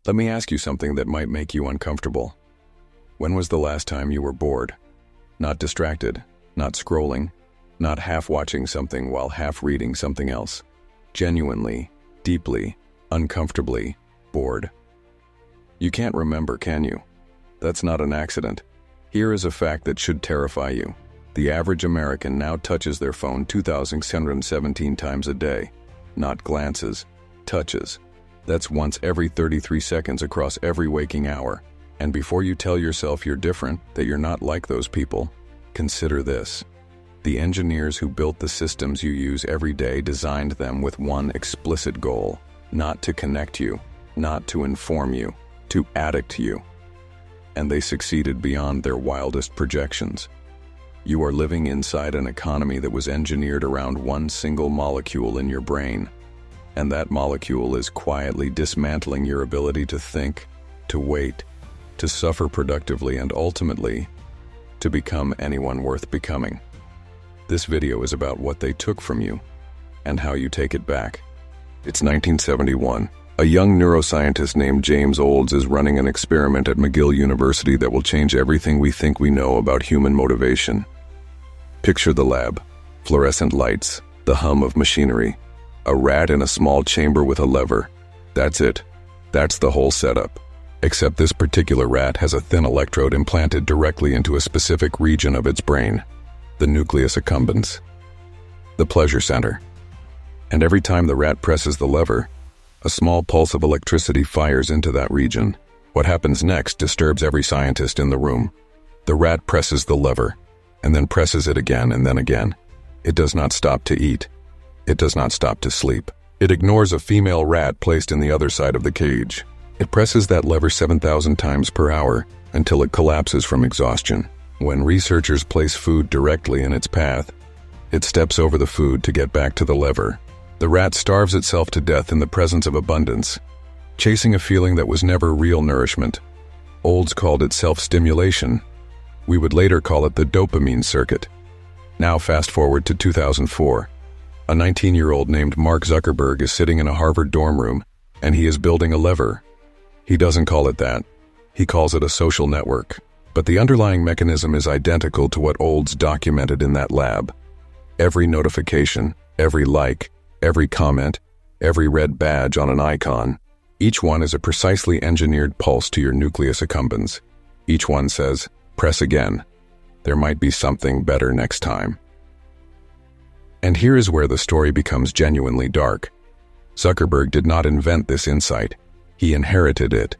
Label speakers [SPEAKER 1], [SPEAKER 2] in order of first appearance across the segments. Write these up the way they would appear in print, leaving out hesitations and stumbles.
[SPEAKER 1] Let me ask you something that might make you uncomfortable. When was the last time you were bored? Not distracted, not scrolling, not half watching something while half reading something else. Genuinely, deeply, uncomfortably bored. You can't remember, can you? That's not an accident. Here is a fact that should terrify you. The average American now touches their phone 2,617 times a day. Not glances, touches. That's once every 33 seconds across every waking hour. And before you tell yourself you're different, that you're not like those people, consider this. The engineers who built the systems you use every day designed them with one explicit goal: not to connect you, not to inform you, to addict you. And they succeeded beyond their wildest projections. You are living inside an economy that was engineered around one single molecule in your brain. And that molecule is quietly dismantling your ability to think, to wait, to suffer productively, and ultimately, to become anyone worth becoming. This video is about what they took from you and how you take it back. It's 1971. A young neuroscientist named James Olds is running an experiment at McGill University that will change everything we think we know about human motivation. Picture the lab. Fluorescent lights, the hum of machinery, a rat in a small chamber with a lever. That's it. That's the whole setup. Except this particular rat has a thin electrode implanted directly into a specific region of its brain, the nucleus accumbens, the pleasure center. And every time the rat presses the lever, a small pulse of electricity fires into that region. What happens next disturbs every scientist in the room. The rat presses the lever, and then presses it again and then again. It does not stop to eat. It does not stop to sleep. It ignores a female rat placed in the other side of the cage. It presses that lever 7,000 times per hour until it collapses from exhaustion. When researchers place food directly in its path, it steps over the food to get back to the lever. The rat starves itself to death in the presence of abundance, chasing a feeling that was never real nourishment. Olds called it self-stimulation. We would later call it the dopamine circuit. Now fast forward to 2004. A 19-year-old named Mark Zuckerberg is sitting in a Harvard dorm room, and he is building a lever. He doesn't call it that. He calls it a social network. But the underlying mechanism is identical to what Olds documented in that lab. Every notification, every like, every comment, every red badge on an icon, each one is a precisely engineered pulse to your nucleus accumbens. Each one says, press again. There might be something better next time. And here is where the story becomes genuinely dark. Zuckerberg did not invent this insight. He inherited it.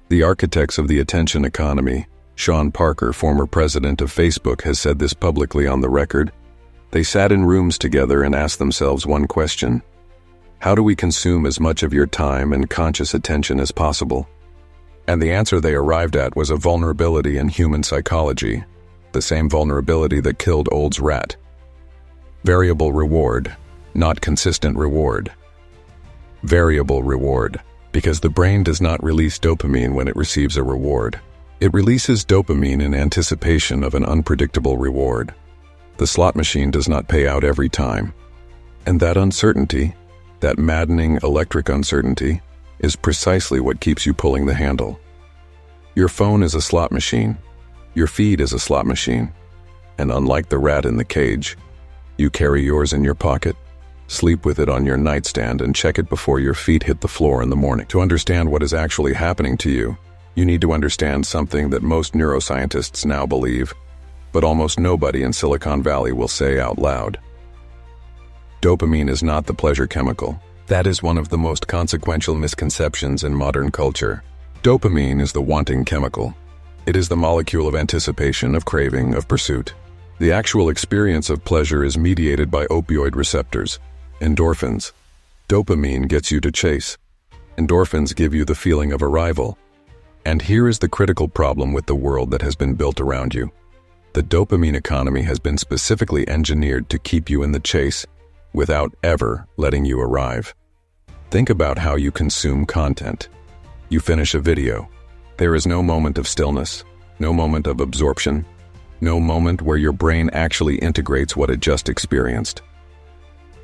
[SPEAKER 1] The architects of the attention economy, Sean Parker, former president of Facebook, has said this publicly on the record. They sat in rooms together and asked themselves one question: how do we consume as much of your time and conscious attention as possible? And the answer they arrived at was a vulnerability in human psychology, the same vulnerability that killed Olds' rat. Variable reward, not consistent reward. Variable reward, because the brain does not release dopamine when it receives a reward. It releases dopamine in anticipation of an unpredictable reward. The slot machine does not pay out every time. And that uncertainty, that maddening electric uncertainty, is precisely what keeps you pulling the handle. Your phone is a slot machine. Your feed is a slot machine. And unlike the rat in the cage, you carry yours in your pocket, sleep with it on your nightstand, and check it before your feet hit the floor in the morning. To understand what is actually happening to you, you need to understand something that most neuroscientists now believe, but almost nobody in Silicon Valley will say out loud. Dopamine is not the pleasure chemical. That is one of the most consequential misconceptions in modern culture. Dopamine is the wanting chemical. It is the molecule of anticipation, of craving, of pursuit. The actual experience of pleasure is mediated by opioid receptors, endorphins. Dopamine gets you to chase. Endorphins give you the feeling of arrival. And here is the critical problem with the world that has been built around you. The dopamine economy has been specifically engineered to keep you in the chase without ever letting you arrive. Think about how you consume content. You finish a video. There is no moment of stillness, no moment of absorption, no moment where your brain actually integrates what it just experienced.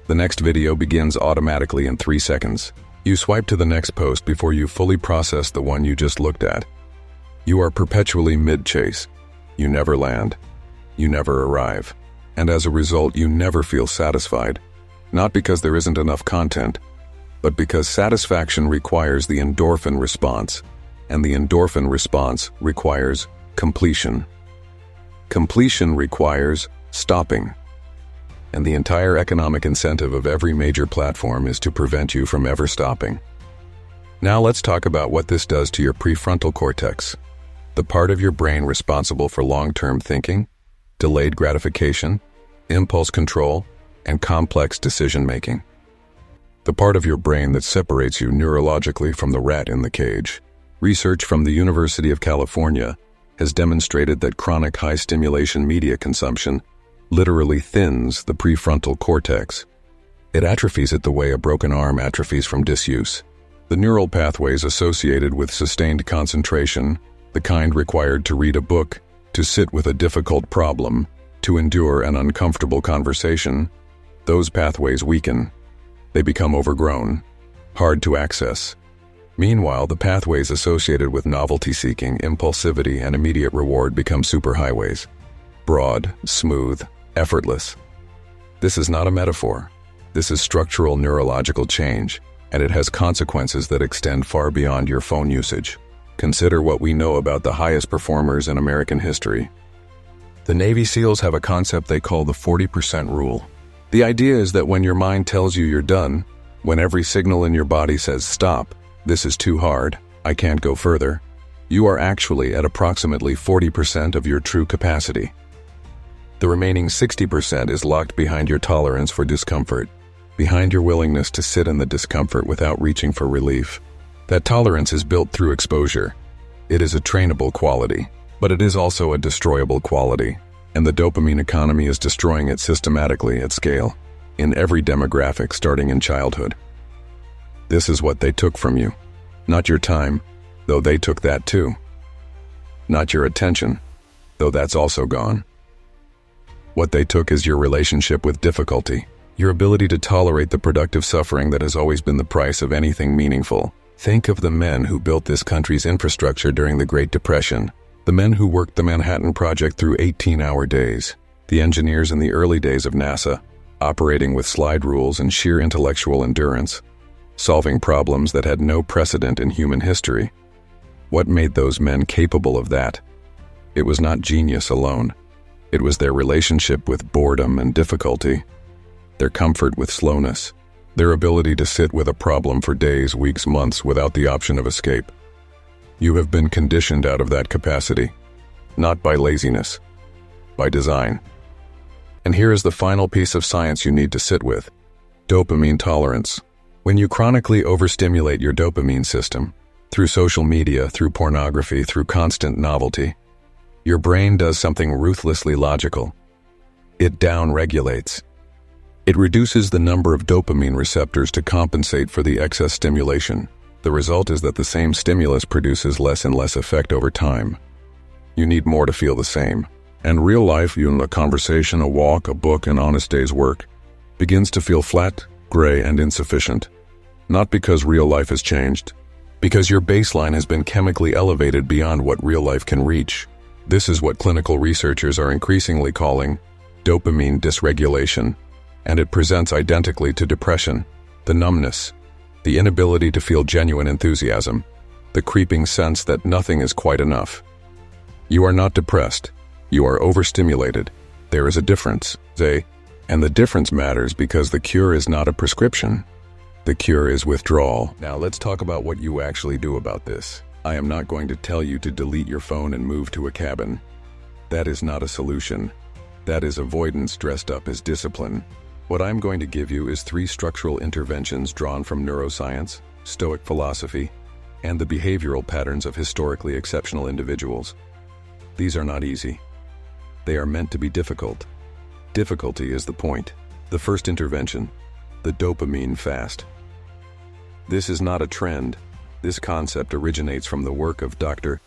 [SPEAKER 1] The next video begins automatically in 3 seconds. You swipe to the next post before you fully process the one you just looked at. You are perpetually mid-chase. You never land. You never arrive. And as a result, you never feel satisfied. Not because there isn't enough content, but because satisfaction requires the endorphin response, and the endorphin response requires completion. Completion requires stopping. And the entire economic incentive of every major platform is to prevent you from ever stopping. Now let's talk about what this does to your prefrontal cortex, the part of your brain responsible for long-term thinking, delayed gratification, impulse control, and complex decision-making. The part of your brain that separates you neurologically from the rat in the cage. Research from the University of California has demonstrated that chronic high-stimulation media consumption literally thins the prefrontal cortex. It atrophies it the way a broken arm atrophies from disuse. The neural pathways associated with sustained concentration, the kind required to read a book, to sit with a difficult problem, to endure an uncomfortable conversation, those pathways weaken. They become overgrown, hard to access. Meanwhile, the pathways associated with novelty-seeking, impulsivity, and immediate reward become superhighways. Broad, smooth, effortless. This is not a metaphor. This is structural neurological change, and it has consequences that extend far beyond your phone usage. Consider what we know about the highest performers in American history. The Navy SEALs have a concept they call the 40% rule. The idea is that when your mind tells you you're done, when every signal in your body says stop, this is too hard, I can't go further, you are actually at approximately 40% of your true capacity. The remaining 60% is locked behind your tolerance for discomfort, behind your willingness to sit in the discomfort without reaching for relief. That tolerance is built through exposure. It is a trainable quality, but it is also a destroyable quality, and the dopamine economy is destroying it systematically at scale, in every demographic starting in childhood. This is what they took from you. Not your time, though they took that too. Not your attention, though that's also gone. What they took is your relationship with difficulty, your ability to tolerate the productive suffering that has always been the price of anything meaningful. Think of the men who built this country's infrastructure during the Great Depression, the men who worked the Manhattan Project through 18-hour days, the engineers in the early days of NASA, operating with slide rules and sheer intellectual endurance, solving problems that had no precedent in human history. What made those men capable of that? It was not genius alone. It was their relationship with boredom and difficulty, their comfort with slowness, their ability to sit with a problem for days, weeks, months without the option of escape. You have been conditioned out of that capacity, not by laziness, by design. And here is the final piece of science you need to sit with: dopamine tolerance. When you chronically overstimulate your dopamine system, through social media, through pornography, through constant novelty, your brain does something ruthlessly logical. It down-regulates. It reduces the number of dopamine receptors to compensate for the excess stimulation. The result is that the same stimulus produces less and less effect over time. You need more to feel the same. And real life, a conversation, a walk, a book, an honest day's work, begins to feel flat, gray, and insufficient. Not because real life has changed, because your baseline has been chemically elevated beyond what real life can reach. This is what clinical researchers are increasingly calling dopamine dysregulation, and it presents identically to depression: the numbness, the inability to feel genuine enthusiasm, the creeping sense that nothing is quite enough. You are not depressed. You are overstimulated. There is a difference, and the difference matters because the cure is not a prescription. The cure is withdrawal. Now let's talk about what you actually do about this. I am not going to tell you to delete your phone and move to a cabin. That is not a solution. That is avoidance dressed up as discipline. What I'm going to give you is 3 structural interventions drawn from neuroscience, Stoic philosophy, and the behavioral patterns of historically exceptional individuals. These are not easy. They are meant to be difficult. Difficulty is the point. The first intervention, the dopamine fast. This is not a trend. This concept originates from the work of Dr.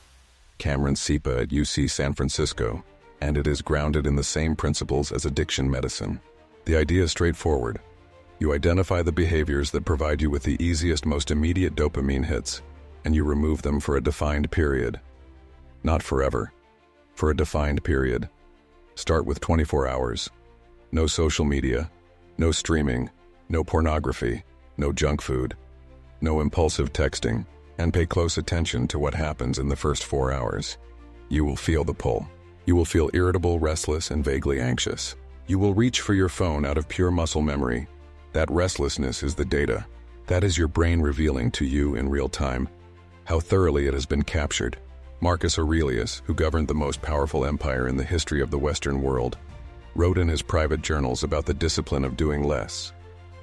[SPEAKER 1] Cameron Sipa at UC San Francisco, and it is grounded in the same principles as addiction medicine. The idea is straightforward. You identify the behaviors that provide you with the easiest, most immediate dopamine hits, and you remove them for a defined period. Not forever. For a defined period. Start with 24 hours. No social media, no streaming, no pornography, no junk food, no impulsive texting, and pay close attention to what happens in the first 4 hours. You will feel the pull. You will feel irritable, restless, and vaguely anxious. You will reach for your phone out of pure muscle memory. That restlessness is the data. That is your brain revealing to you in real time how thoroughly it has been captured. Marcus Aurelius, who governed the most powerful empire in the history of the Western world, wrote in his private journals about the discipline of doing less,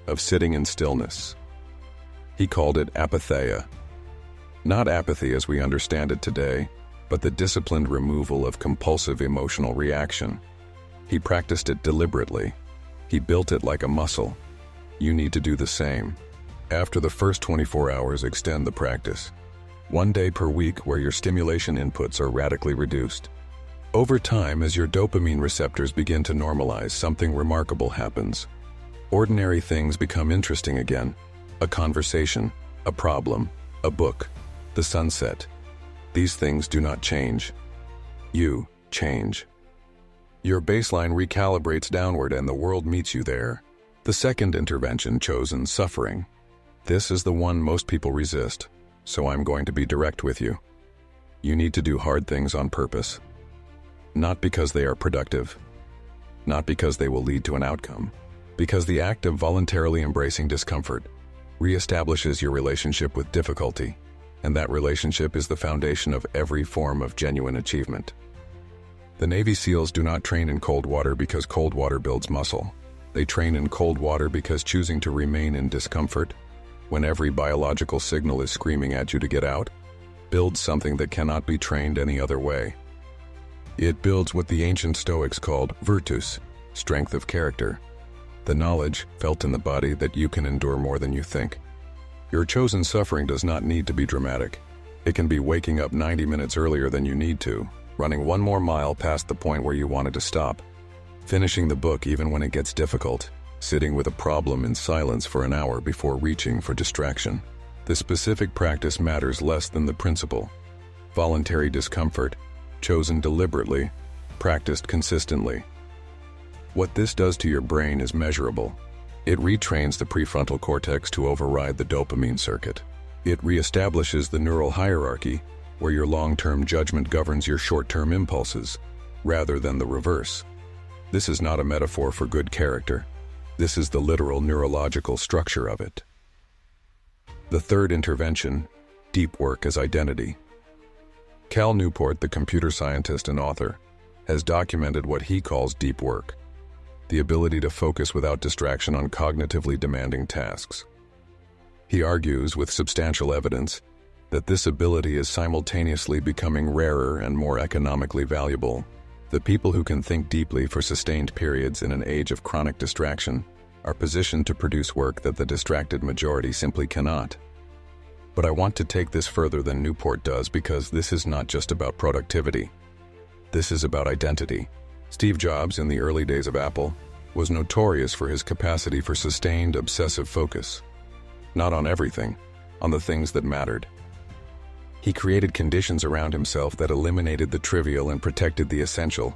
[SPEAKER 1] of sitting in stillness. He called it apatheia. Not apathy as we understand it today, but the disciplined removal of compulsive emotional reaction. He practiced it deliberately. He built it like a muscle. You need to do the same. After the first 24 hours, extend the practice. 1 day per week where your stimulation inputs are radically reduced. Over time, as your dopamine receptors begin to normalize, something remarkable happens. Ordinary things become interesting again. A conversation, a problem, a book, the sunset. These things do not change. You change. Your baseline recalibrates downward and the world meets you there. The second intervention chosen, suffering. This is the one most people resist, so I'm going to be direct with you. You need to do hard things on purpose. Not because they are productive, not because they will lead to an outcome, because the act of voluntarily embracing discomfort reestablishes your relationship with difficulty, and that relationship is the foundation of every form of genuine achievement. The Navy SEALs do not train in cold water because cold water builds muscle. They train in cold water because choosing to remain in discomfort, when every biological signal is screaming at you to get out, builds something that cannot be trained any other way. It builds what the ancient Stoics called virtus, strength of character, the knowledge felt in the body that you can endure more than you think. Your chosen suffering does not need to be dramatic. It can be waking up 90 minutes earlier than you need to, running 1 more mile past the point where you wanted to stop, finishing the book even when it gets difficult, sitting with a problem in silence for an hour before reaching for distraction. The specific practice matters less than the principle. Voluntary discomfort, chosen deliberately, practiced consistently. What this does to your brain is measurable. It retrains the prefrontal cortex to override the dopamine circuit. It reestablishes the neural hierarchy, where your long-term judgment governs your short-term impulses, rather than the reverse. This is not a metaphor for good character. This is the literal neurological structure of it. The third intervention, deep work as identity. Cal Newport, the computer scientist and author, has documented what he calls deep work, the ability to focus without distraction on cognitively demanding tasks. He argues, with substantial evidence, that this ability is simultaneously becoming rarer and more economically valuable. The people who can think deeply for sustained periods in an age of chronic distraction are positioned to produce work that the distracted majority simply cannot. But I want to take this further than Newport does, because this is not just about productivity. This is about identity. Steve Jobs, in the early days of Apple, was notorious for his capacity for sustained, obsessive focus. Not on everything, on the things that mattered. He created conditions around himself that eliminated the trivial and protected the essential.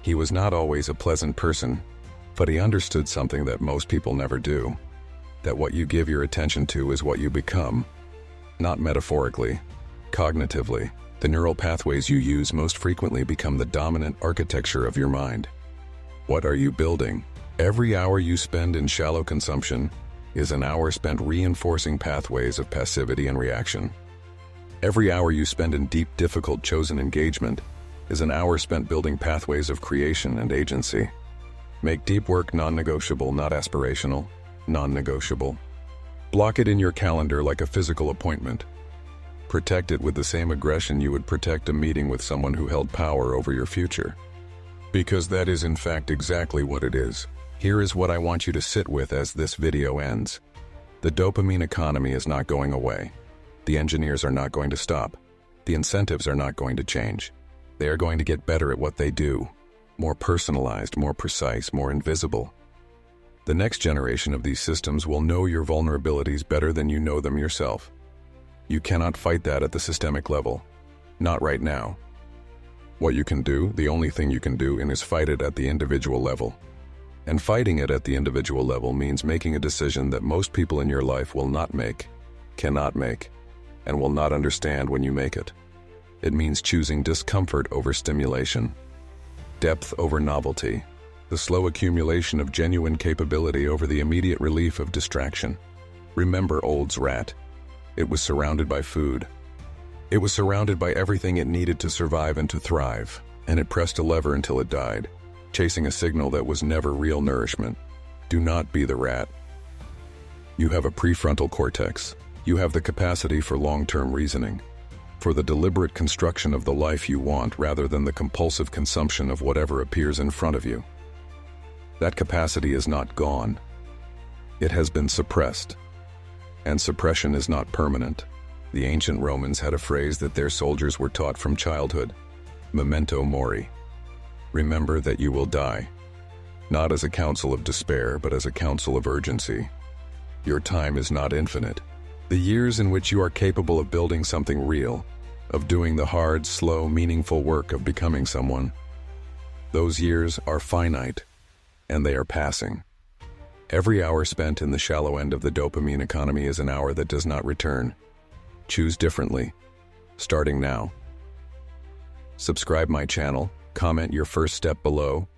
[SPEAKER 1] He was not always a pleasant person, but he understood something that most people never do, that what you give your attention to is what you become. Not metaphorically, cognitively. The neural pathways you use most frequently become the dominant architecture of your mind. What are you building? Every hour you spend in shallow consumption is an hour spent reinforcing pathways of passivity and reaction. Every hour you spend in deep, difficult, chosen engagement is an hour spent building pathways of creation and agency. Make deep work non-negotiable, not aspirational, non-negotiable. Block it in your calendar like a physical appointment. Protect it with the same aggression you would protect a meeting with someone who held power over your future. Because that is in fact exactly what it is. Here is what I want you to sit with as this video ends. The dopamine economy is not going away. The engineers are not going to stop. The incentives are not going to change. They are going to get better at what they do. More personalized, more precise, more invisible. The next generation of these systems will know your vulnerabilities better than you know them yourself. You cannot fight that at the systemic level. Not right now. What you can do, the only thing you can do, is fight it at the individual level. And fighting it at the individual level means making a decision that most people in your life will not make, cannot make, and will not understand when you make it. It means choosing discomfort over stimulation, depth over novelty, the slow accumulation of genuine capability over the immediate relief of distraction. Remember Old's rat. It was surrounded by food. It was surrounded by everything it needed to survive and to thrive, and it pressed a lever until it died, chasing a signal that was never real nourishment. Do not be the rat. You have a prefrontal cortex. You have the capacity for long-term reasoning, for the deliberate construction of the life you want rather than the compulsive consumption of whatever appears in front of you. That capacity is not gone. It has been suppressed. And suppression is not permanent. The ancient Romans had a phrase that their soldiers were taught from childhood: memento mori. Remember that you will die. Not as a counsel of despair, but as a counsel of urgency. Your time is not infinite. The years in which you are capable of building something real, of doing the hard, slow, meaningful work of becoming someone, those years are finite, and they are passing. Every hour spent in the shallow end of the dopamine economy is an hour that does not return. Choose differently, starting now. Subscribe my channel, comment your first step below,